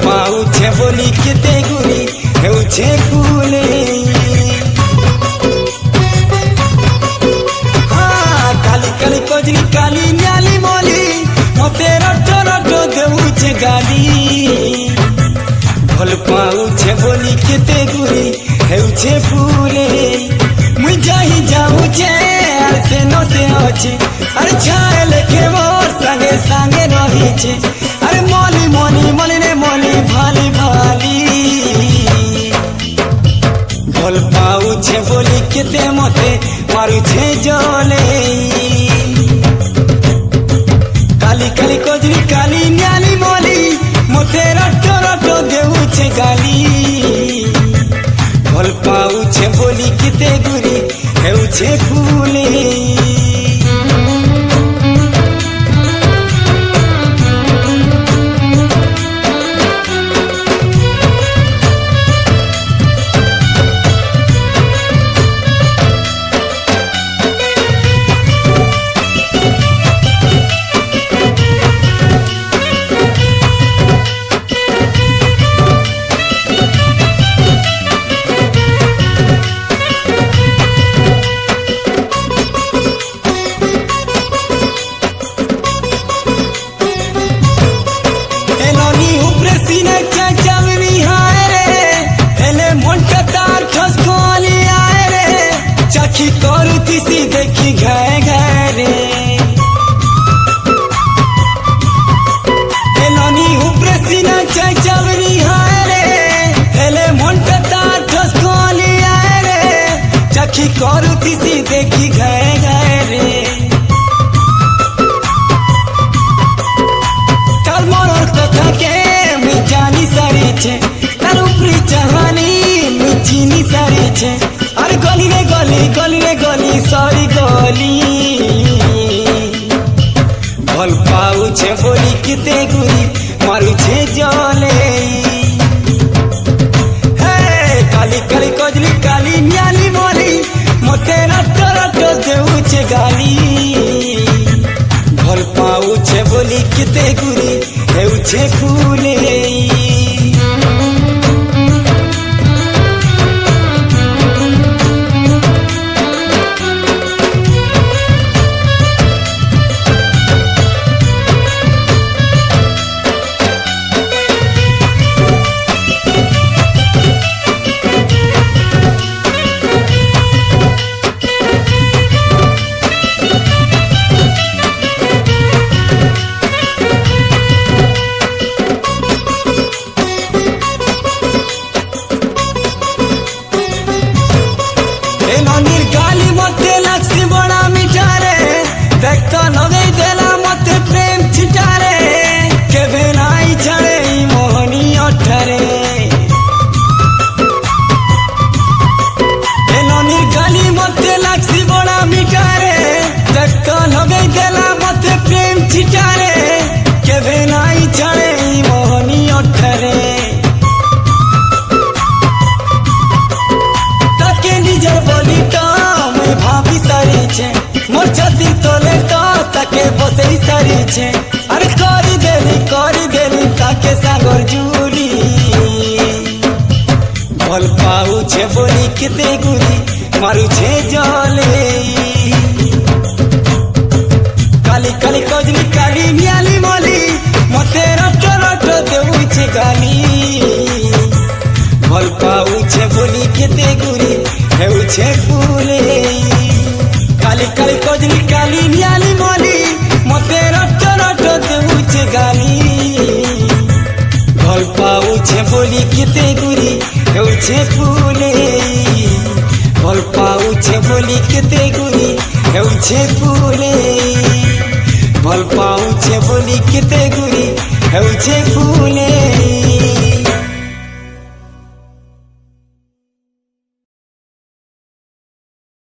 पाऊछे बोली केते गुरी हेउछे फूले हाँ काली काली कोजली काली न्याली मोली मते रटो रटो देउछे गाली भल पाऊछे बोली केते गुरी हेउछे फूले मुई जाही जाऊछे आर से नो से अछि अरे छाए लेके मोर संगे संगे रहिछे अरे मोली मोली मोली रे मोली भाली भाली भल पाऊछे बोली केते मते मारुछे जले काली काली कोजली काली न्याली मोली मते रटो रटो देउछे गाली भल पाऊछे बोली केते गुरी हेउछे फूले देखी घाय घाय रे एलोनी ऊपरे सीना चाय चावरी हाय रे हेले मोंटा तार ठसकोली आय रे चखी करुती सी देखी घाय घाय रे काल मोर कथा के मी जानी सारी छे तार ऊपरी चाहनी मी चीनी सारी छे अरे गली रे गली गली रे गली सारी गली भल पाऊछे बोली केते गुरी मारुछे जले हे काली काली कोजली काली न्याली मोली मते रटो रटो देउछे गाली भल पाऊछे बोली केते गुरी हेउछे फूले गाली मते लक्ष्मी बड़ा मीठा रे देखता लगे देला मते प्रेम छिटा रे केबे नाई छड़े मोहनी अठरे एलोनी गाली मते लक्ष्मी बड़ा मीठा रे देखता लगे देला मते प्रेम छिटा रे केबे नाई छड़े मोहनी अठरे ताके निजर बोली भाभी सारी छे मोर छाती तोले तो ताके बसई सारी छे अरे करी देली ताके सागर जुली भल पाऊछे बोली केते गुरी मारुछे जले काली काली कोजली काली न्याली मोली मते रटो रटो देउछे गाली भल पाऊछे बोली केते गुरी हेउछे फूले काली काली कोजली काली न्याली मोली मते रटो रटो देउछे गाली भल पाऊछे बोली केते गुरी हेउछे फूले भल पाऊछे बोली केते गुरी हेउछे फूले भल पाऊछे बोली केते गुरी हेउछे फूले।